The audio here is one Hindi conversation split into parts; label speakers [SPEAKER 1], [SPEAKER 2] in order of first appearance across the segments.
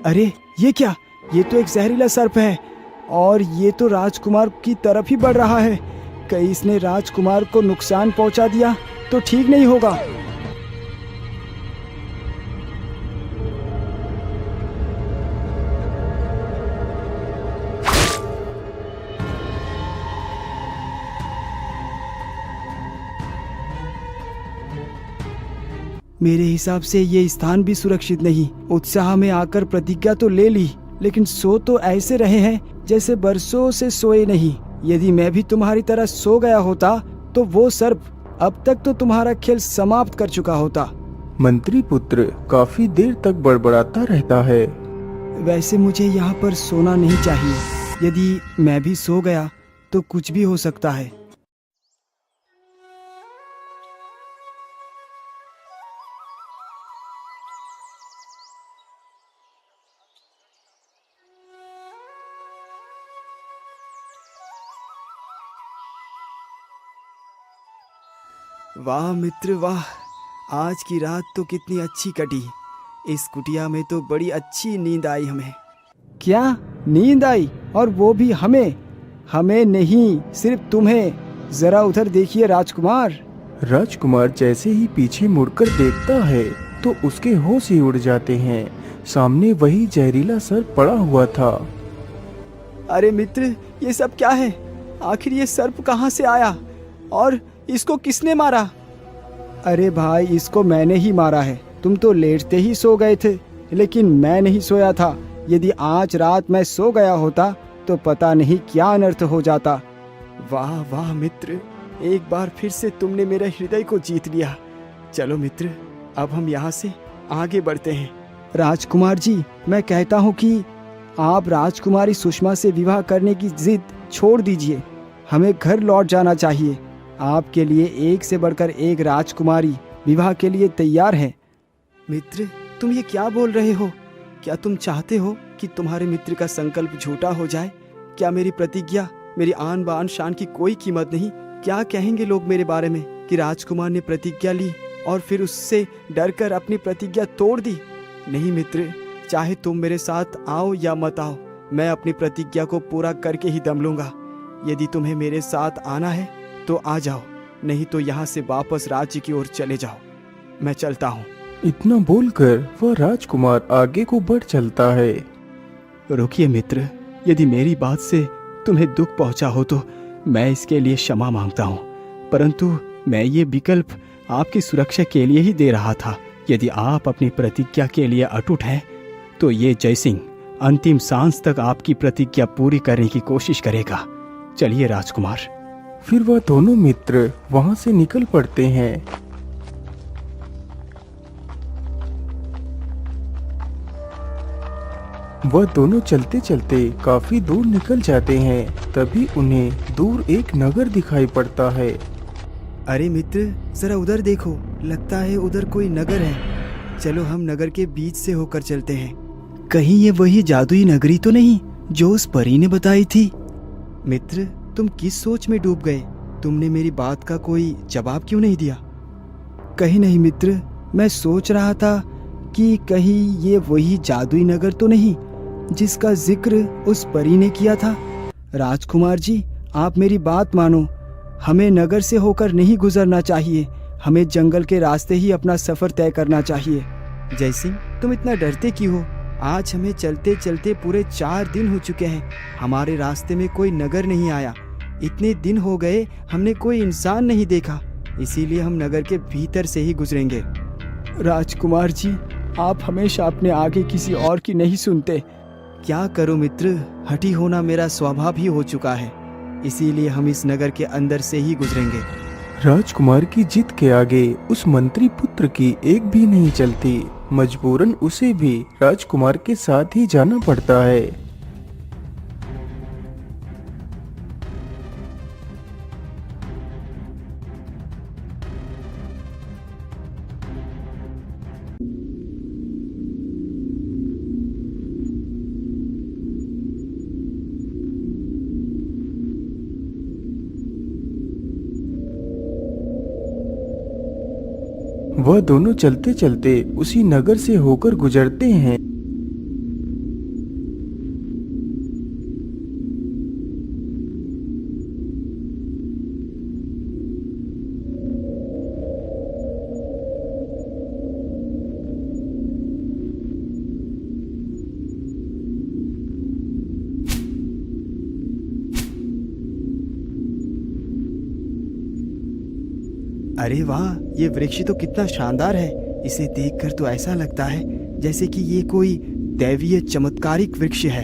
[SPEAKER 1] अरे ये क्या? ये तो एक जहरीला सर्प है और ये तो राजकुमार की तरफ ही बढ़ रहा है। कहीं इसने राजकुमार को नुकसान पहुंचा दिया तो ठीक नहीं होगा। मेरे हिसाब से ये स्थान भी सुरक्षित नहीं। उत्साह में आकर प्रतिज्ञा तो ले ली, लेकिन सो तो ऐसे रहे हैं जैसे बरसों से सोए नहीं। यदि मैं भी तुम्हारी तरह सो गया होता तो वो सर्प अब तक तो तुम्हारा खेल समाप्त कर चुका होता।
[SPEAKER 2] मंत्री पुत्र काफी देर तक बड़बड़ाता रहता है।
[SPEAKER 1] वैसे मुझे यहाँ पर सोना नहीं चाहिए। यदि मैं भी सो गया तो कुछ भी हो सकता है। वाह मित्र वाह, आज की रात तो कितनी अच्छी कटी। इस कुटिया में तो बड़ी अच्छी नींद आई हमें। क्या नींद आई? और वो भी हमें? हमें नहीं, सिर्फ तुम्हें। जरा उधर देखिए राजकुमार।
[SPEAKER 2] राजकुमार जैसे ही पीछे मुड़कर देखता है तो उसके होश ही उड़ जाते हैं। सामने वही जहरीला सर्प पड़ा हुआ था।
[SPEAKER 1] अरे मित्र, ये सब क्या है? आखिर ये सर्प कहाँ से आया और इसको किसने मारा? अरे भाई, इसको मैंने ही मारा है। तुम तो लेटते ही सो गए थे, लेकिन मैं नहीं सोया था। यदि आज रात मैं सो गया होता तो पता नहीं क्या अनर्थ हो जाता। वाह वाह मित्र, एक बार फिर से तुमने मेरे हृदय को जीत लिया। चलो मित्र, अब हम यहाँ से आगे बढ़ते हैं। राजकुमार जी, मैं कहता हूँ कि आप राजकुमारी सुषमा से विवाह करने की जिद छोड़ दीजिए। हमें घर लौट जाना चाहिए। आपके लिए एक से बढ़कर एक राजकुमारी विवाह के लिए तैयार है। मित्र, तुम ये क्या बोल रहे हो? क्या तुम चाहते हो कि तुम्हारे मित्र का संकल्प झूठा हो जाए? क्या मेरी प्रतिज्ञा, मेरी आन बान शान की कोई कीमत नहीं? क्या कहेंगे लोग मेरे बारे में कि राजकुमार ने प्रतिज्ञा ली और फिर उससे डरकर अपनी प्रतिज्ञा तोड़ दी? नहीं मित्र, चाहे तुम मेरे साथ आओ या मत आओ, मैं अपनी प्रतिज्ञा को पूरा करके ही दम लूंगा। यदि तुम्हें मेरे साथ आना है तो आ जाओ, नहीं तो यहाँ से वापस राज्य की ओर चले जाओ। मैं चलता हूँ।
[SPEAKER 2] इतना बोलकर वह राजकुमार आगे को बढ़ चलता है।
[SPEAKER 1] रुकिए मित्र, यदि मेरी बात से तुम्हें दुख पहुंचा हो तो मैं इसके लिए क्षमा मांगता हूँ, परंतु मैं ये विकल्प आपकी सुरक्षा के लिए ही दे रहा था। यदि आप अपनी प्रतिज्ञा के लिए अटूट हैं तो ये जयसिंह अंतिम सांस तक आपकी प्रतिज्ञा पूरी करने की कोशिश करेगा। चलिए राजकुमार।
[SPEAKER 2] फिर वह दोनों मित्र वहां से निकल पड़ते हैं। वह दोनों चलते चलते काफी दूर निकल जाते हैं। तभी उन्हें दूर एक नगर दिखाई पड़ता है।
[SPEAKER 1] अरे मित्र, जरा उधर देखो, लगता है उधर कोई नगर है। चलो हम नगर के बीच से होकर चलते हैं। कहीं ये वही जादुई नगरी तो नहीं जो उस परी ने बताई थी? मित्र, तुम किस सोच में डूब गए? तुमने मेरी बात का कोई जवाब क्यों नहीं दिया? कहीं नहीं मित्र, मैं सोच रहा था कि कहीं ये वही जादुई नगर तो नहीं जिसका जिक्र उस परी ने किया था। राजकुमार जी, आप मेरी बात मानो। हमें नगर से होकर नहीं गुजरना चाहिए। हमें जंगल के रास्ते ही अपना सफर तय करना चाहिए। जयसिंह, तुम इतना डरते क्यों हो? आज हमें चलते चलते पूरे 4 दिन हो चुके हैं। हमारे रास्ते में कोई नगर नहीं आया। इतने दिन हो गए हमने कोई इंसान नहीं देखा, इसीलिए हम नगर के भीतर से ही गुजरेंगे। राजकुमार जी, आप हमेशा अपने आगे किसी और की नहीं सुनते। क्या करो मित्र, हठी होना मेरा स्वभाव ही हो चुका है, इसीलिए हम इस नगर के अंदर से ही गुजरेंगे।
[SPEAKER 2] राजकुमार की जिद के आगे उस मंत्री पुत्र की एक भी नहीं चलती। मजबूरन उसे भी राजकुमार के साथ ही जाना पड़ता है। वह दोनों चलते चलते उसी नगर से होकर गुजरते हैं।
[SPEAKER 1] अरे वाह, ये वृक्ष तो कितना शानदार है। इसे देखकर तो ऐसा लगता है जैसे कि ये कोई दैवीय चमत्कारिक वृक्ष है।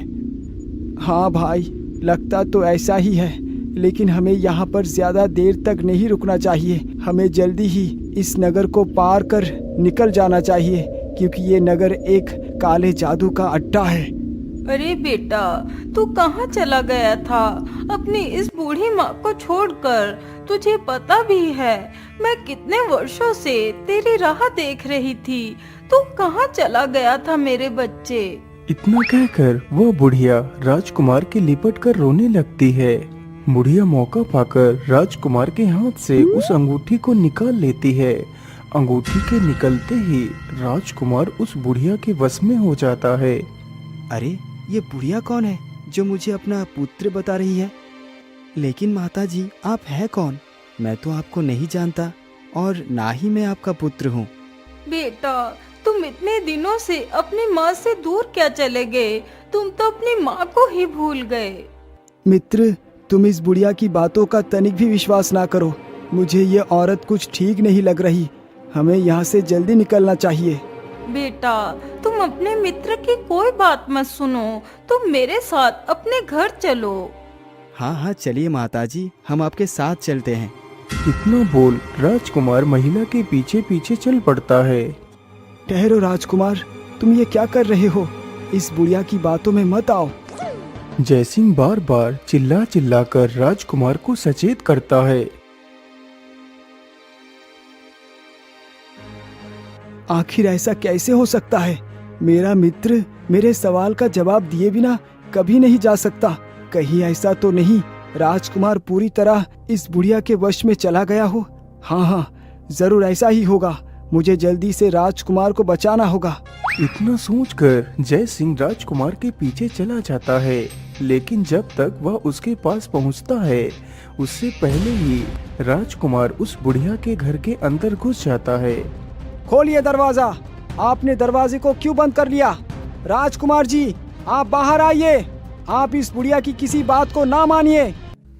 [SPEAKER 1] हाँ भाई, लगता तो ऐसा ही है, लेकिन हमें यहाँ पर ज्यादा देर तक नहीं रुकना चाहिए। हमें जल्दी ही इस नगर को पार कर निकल जाना चाहिए, क्योंकि ये नगर एक काले जादू का अड्डा है।
[SPEAKER 3] अरे बेटा, तू कहाँ चला गया था अपनी इस बूढ़ी माँ को छोड़कर? तुझे पता भी है मैं कितने वर्षों से तेरी राह देख रही थी। तू कहाँ चला गया था मेरे बच्चे?
[SPEAKER 2] इतना कहकर वह बुढ़िया राजकुमार के लिपट कर रोने लगती है। बुढ़िया मौका पाकर राजकुमार के हाथ से उस अंगूठी को निकाल लेती है। अंगूठी के निकलते ही राजकुमार उस बुढ़िया के वश में हो जाता है।
[SPEAKER 1] अरे, ये बुढ़िया कौन है जो मुझे अपना पुत्र बता रही है? लेकिन माताजी, आप हैं कौन? मैं तो आपको नहीं जानता और ना ही मैं आपका पुत्र हूँ।
[SPEAKER 3] बेटा, तुम इतने दिनों से अपनी माँ से दूर क्या चले गए? तुम तो अपनी माँ को ही भूल गए।
[SPEAKER 1] मित्र, तुम इस बुढ़िया की बातों का तनिक भी विश्वास ना करो। मुझे ये औरत कुछ ठीक नहीं लग रही। हमें यहाँ से जल्दी निकलना चाहिए।
[SPEAKER 3] बेटा, तुम अपने मित्र की कोई बात मत सुनो। तुम मेरे साथ अपने घर चलो।
[SPEAKER 1] हाँ हाँ, चलिए माताजी, हम आपके साथ चलते हैं।
[SPEAKER 2] इतना बोल राजकुमार महिला के पीछे पीछे चल पड़ता है।
[SPEAKER 1] ठहरो राजकुमार, तुम ये क्या कर रहे हो? इस बुढ़िया की बातों में मत आओ।
[SPEAKER 2] जयसिंह बार बार चिल्ला चिल्ला कर राजकुमार को सचेत करता है।
[SPEAKER 1] आखिर ऐसा कैसे हो सकता है? मेरा मित्र मेरे सवाल का जवाब दिए बिना कभी नहीं जा सकता। कहीं ऐसा तो नहीं राजकुमार पूरी तरह इस बुढ़िया के वश में चला गया हो? हाँ हाँ, जरूर ऐसा ही होगा। मुझे जल्दी से राजकुमार को बचाना होगा।
[SPEAKER 2] इतना सोचकर जय सिंह राजकुमार के पीछे चला जाता है, लेकिन जब तक वह उसके पास पहुंचता है उससे पहले ही राजकुमार उस बुढ़िया के घर के अंदर घुस जाता है।
[SPEAKER 1] खोलिए दरवाजा। आपने दरवाजे को क्यों बंद कर लिया? राजकुमार जी, आप बाहर आइए। आप इस बुढ़िया की किसी बात को ना मानिए।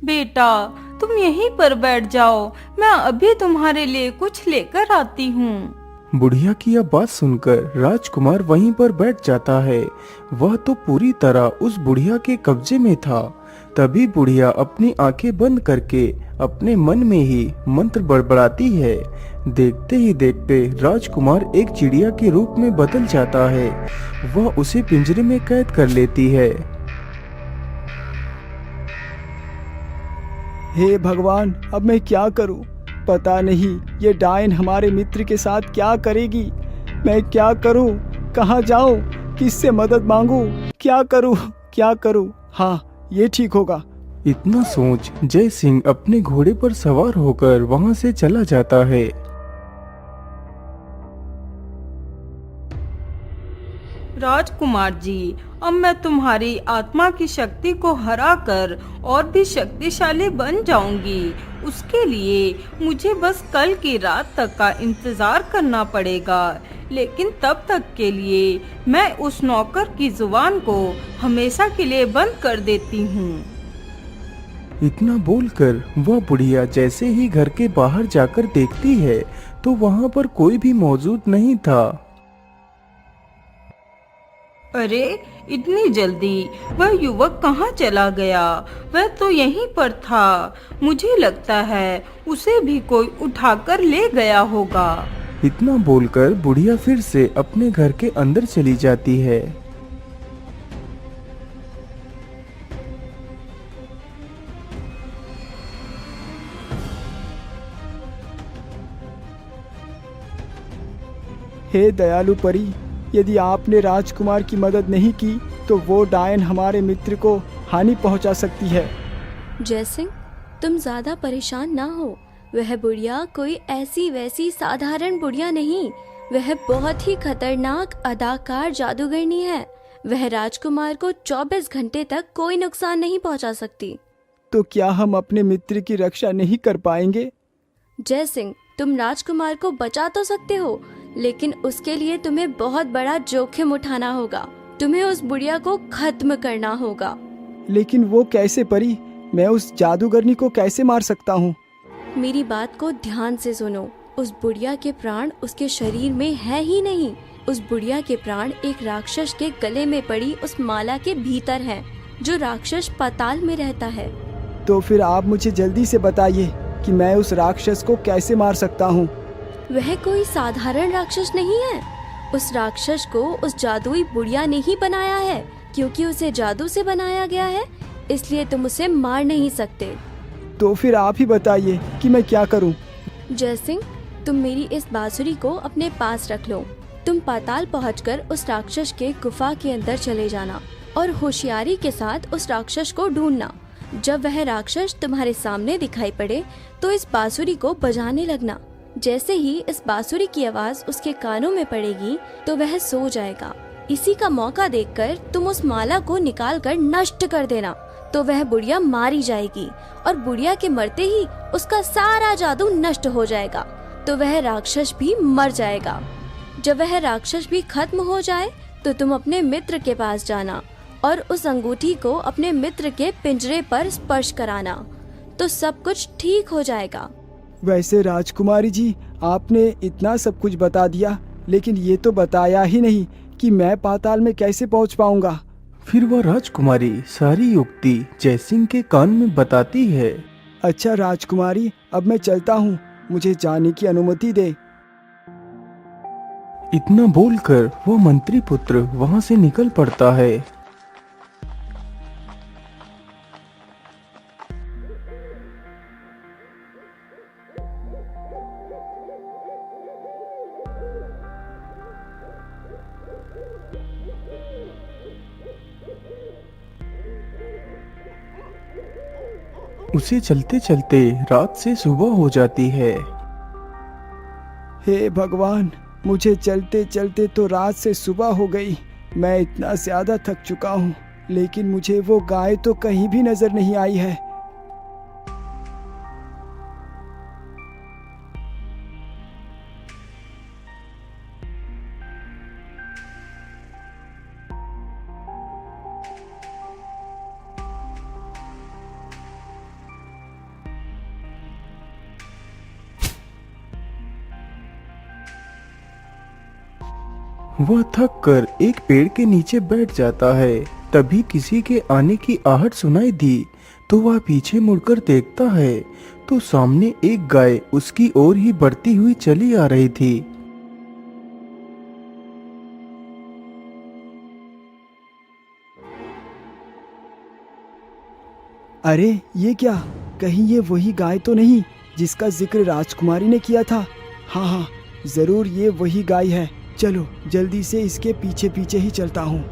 [SPEAKER 3] बेटा, तुम यहीं पर बैठ जाओ, मैं अभी तुम्हारे लिए कुछ लेकर आती हूँ।
[SPEAKER 2] बुढ़िया की यह बात सुनकर राजकुमार वहीं पर बैठ जाता है। वह तो पूरी तरह उस बुढ़िया के कब्जे में था। तभी बुढ़िया अपनी आंखें बंद करके अपने मन में ही मंत्र बड़बड़ाती है। देखते ही देखते राजकुमार एक चिड़िया के रूप में बदल जाता है। वह उसे पिंजरे में कैद कर लेती है।
[SPEAKER 1] हे भगवान, अब मैं क्या करूं? पता नहीं ये डायन हमारे मित्र के साथ क्या करेगी। मैं क्या करूं? कहां जाऊं? किससे मदद मांगूं? क्या करूं? हाँ, ये ठीक होगा।
[SPEAKER 2] इतना सोच जय सिंह अपने घोड़े पर सवार होकर वहां से चला जाता है।
[SPEAKER 3] राजकुमार जी, अब मैं तुम्हारी आत्मा की शक्ति को हराकर और भी शक्तिशाली बन जाऊंगी। उसके लिए मुझे बस कल की रात तक का इंतजार करना पड़ेगा, लेकिन तब तक के लिए मैं उस नौकर की जुबान को हमेशा के लिए बंद कर देती हूँ।
[SPEAKER 2] इतना बोलकर वह बुढ़िया जैसे ही घर के बाहर जाकर देखती है तो वहां पर कोई भी मौजूद नहीं था।
[SPEAKER 3] अरे, इतनी जल्दी वह युवक कहाँ चला गया? वह तो यहीं पर था। मुझे लगता है उसे भी कोई उठाकर ले गया होगा।
[SPEAKER 2] इतना बोलकर बुढ़िया फिर से अपने घर के अंदर चली जाती है।
[SPEAKER 1] हे दयालु परी, यदि आपने राजकुमार की मदद नहीं की तो वो डायन हमारे मित्र को हानि पहुंचा सकती है।
[SPEAKER 4] जयसिंह, तुम ज्यादा परेशान ना हो। वह बुढ़िया कोई ऐसी वैसी साधारण बुढ़िया नहीं, वह बहुत ही खतरनाक अदाकार जादूगरनी है। वह राजकुमार को 24 घंटे तक कोई नुकसान नहीं पहुंचा सकती।
[SPEAKER 1] तो क्या हम अपने मित्र की रक्षा नहीं कर पाएंगे?
[SPEAKER 4] जयसिंह, तुम राजकुमार को बचा तो सकते हो, लेकिन उसके लिए तुम्हें बहुत बड़ा जोखिम उठाना होगा। तुम्हें उस बुढ़िया को खत्म करना होगा।
[SPEAKER 1] लेकिन वो कैसे परी? मैं उस जादूगरनी को कैसे मार सकता हूँ?
[SPEAKER 4] मेरी बात को ध्यान से सुनो। उस बुढ़िया के प्राण उसके शरीर में है ही नहीं। उस बुढ़िया के प्राण एक राक्षस के गले में पड़ी उस माला के भीतर हैं, जो राक्षस पाताल में रहता है।
[SPEAKER 1] तो फिर आप मुझे जल्दी से बताइए कि मैं उस राक्षस को कैसे मार सकता हूँ।
[SPEAKER 4] वह कोई साधारण राक्षस नहीं है। उस राक्षस को उस जादुई बुढ़िया ने ही बनाया है। क्योंकि उसे जादू से बनाया गया है, इसलिए तुम उसे मार नहीं सकते।
[SPEAKER 1] तो फिर आप ही बताइए कि मैं क्या करूँ।
[SPEAKER 4] जयसिंह, तुम मेरी इस बांसुरी को अपने पास रख लो। तुम पाताल पहुंचकर उस राक्षस के गुफा के अंदर चले जाना और होशियारी के साथ उस राक्षस को ढूंढना। जब वह राक्षस तुम्हारे सामने दिखाई पड़े तो इस बांसुरी को बजाने लगना। जैसे ही इस बांसुरी की आवाज उसके कानों में पड़ेगी तो वह सो जाएगा। इसी का मौका देखकर तुम उस माला को निकाल कर नष्ट कर देना, तो वह बुढ़िया मारी जाएगी और बुढ़िया के मरते ही उसका सारा जादू नष्ट हो जाएगा, तो वह राक्षस भी मर जाएगा। जब वह राक्षस भी खत्म हो जाए तो तुम अपने मित्र के पास जाना और उस अंगूठी को अपने मित्र के पिंजरे पर स्पर्श कराना, तो सब कुछ ठीक हो जाएगा।
[SPEAKER 1] वैसे राजकुमारी जी, आपने इतना सब कुछ बता दिया, लेकिन ये तो बताया ही नहीं कि मैं पाताल में कैसे पहुंच पाऊंगा।
[SPEAKER 2] फिर वह राजकुमारी सारी युक्ति जयसिंह के कान में बताती है।
[SPEAKER 1] अच्छा राजकुमारी, अब मैं चलता हूँ, मुझे जाने की अनुमति दे।
[SPEAKER 2] इतना बोलकर वह मंत्री पुत्र वहां से निकल पड़ता है। उसे चलते चलते रात से सुबह हो जाती है।
[SPEAKER 1] हे भगवान, मुझे चलते चलते तो रात से सुबह हो गई। मैं इतना ज्यादा थक चुका हूँ, लेकिन मुझे वो गाय तो कहीं भी नजर नहीं आई है।
[SPEAKER 2] वह थक कर एक पेड़ के नीचे बैठ जाता है। तभी किसी के आने की आहट सुनाई दी तो वह पीछे मुड़कर देखता है तो सामने एक गाय उसकी ओर ही बढ़ती हुई चली आ रही थी।
[SPEAKER 1] अरे ये क्या, कहीं ये वही गाय तो नहीं जिसका जिक्र राजकुमारी ने किया था। हाँ हाँ, जरूर ये वही गाय है। चलो जल्दी से इसके पीछे पीछे ही चलता हूँ।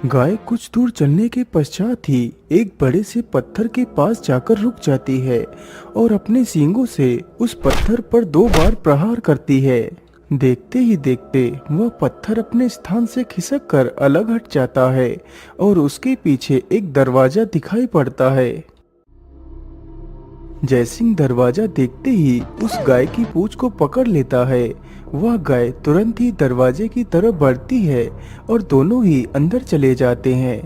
[SPEAKER 2] गाय कुछ दूर चलने के पश्चात ही एक बड़े से पत्थर के पास जाकर रुक जाती है और अपने सींगों से उस पत्थर पर 2 बार प्रहार करती है। देखते ही देखते वह पत्थर अपने स्थान से खिसक कर अलग हट जाता है और उसके पीछे एक दरवाजा दिखाई पड़ता है। जयसिंह दरवाजा देखते ही उस गाय की पूंछ को पकड़ लेता है। वह गाय तुरंत ही दरवाजे की तरफ बढ़ती है और दोनों ही अंदर चले जाते हैं।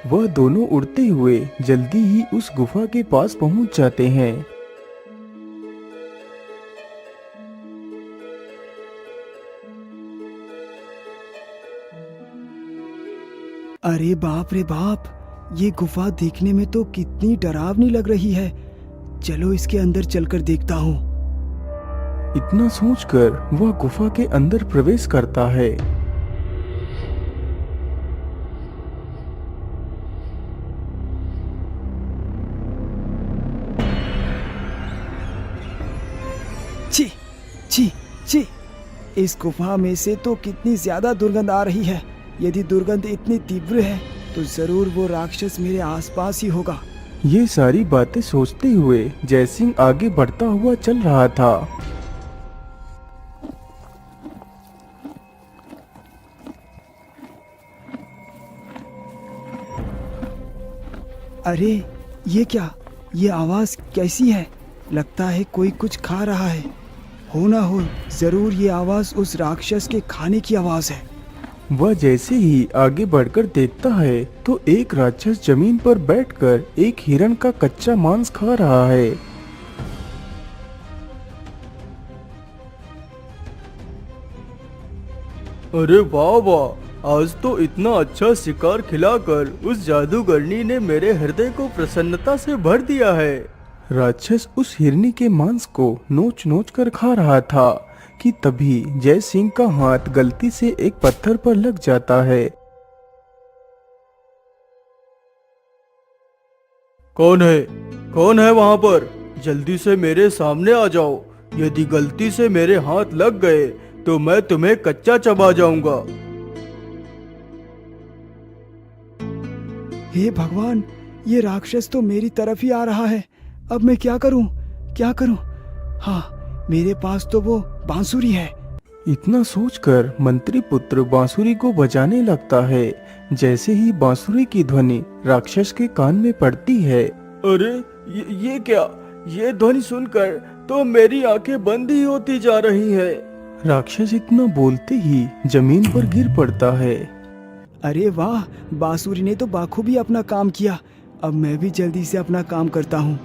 [SPEAKER 2] वह दोनों उड़ते हुए जल्दी ही उस गुफा के पास पहुंच जाते हैं।
[SPEAKER 1] अरे बाप रे बाप, ये गुफा देखने में तो कितनी डरावनी लग रही है। चलो इसके अंदर चलकर देखता हूँ।
[SPEAKER 2] इतना सोचकर वह गुफा के अंदर प्रवेश करता है।
[SPEAKER 1] छी छी, इस गुफा में से तो कितनी ज्यादा दुर्गंध आ रही है। यदि दुर्गंध इतनी तीव्र है तो जरूर वो राक्षस मेरे आसपास ही होगा।
[SPEAKER 2] ये सारी बातें सोचते हुए जयसिंह आगे बढ़ता हुआ चल रहा था।
[SPEAKER 1] अरे ये क्या, ये आवाज कैसी है? लगता है कोई कुछ खा रहा है। हो ना हो जरूर ये आवाज उस राक्षस के खाने की आवाज है।
[SPEAKER 2] वह जैसे ही आगे बढ़कर देखता है तो एक राक्षस जमीन पर बैठकर एक हिरण का कच्चा मांस खा रहा है।
[SPEAKER 5] अरे वाह वाह, आज तो इतना अच्छा शिकार खिलाकर उस जादूगरनी ने मेरे हृदय को प्रसन्नता से भर दिया है।
[SPEAKER 2] राक्षस उस हिरनी के मांस को नोच नोच कर खा रहा था कि तभी जय सिंह का हाथ गलती से एक पत्थर पर लग जाता है।
[SPEAKER 5] कौन है? कौन है वहाँ पर? जल्दी से मेरे सामने आ जाओ। यदि गलती से मेरे हाथ लग गए तो मैं तुम्हें कच्चा चबा जाऊंगा।
[SPEAKER 1] हे भगवान, ये राक्षस तो मेरी तरफ ही आ रहा है। अब मैं क्या करूं? क्या करूं? हाँ, मेरे पास तो वो बांसुरी है।
[SPEAKER 2] इतना सोचकर मंत्री पुत्र बांसुरी को बजाने लगता है। जैसे ही बांसुरी की ध्वनि राक्षस के कान में पड़ती है,
[SPEAKER 5] अरे ये क्या? ये ध्वनि सुनकर तो मेरी आंखें बंद ही होती जा रही है।
[SPEAKER 2] राक्षस इतना बोलते ही जमीन पर गिर पड़ता है।
[SPEAKER 1] अरे वाह, बांसुरी ने तो बाखूबी अपना काम किया। अब मैं भी जल्दी से अपना काम करता हूँ।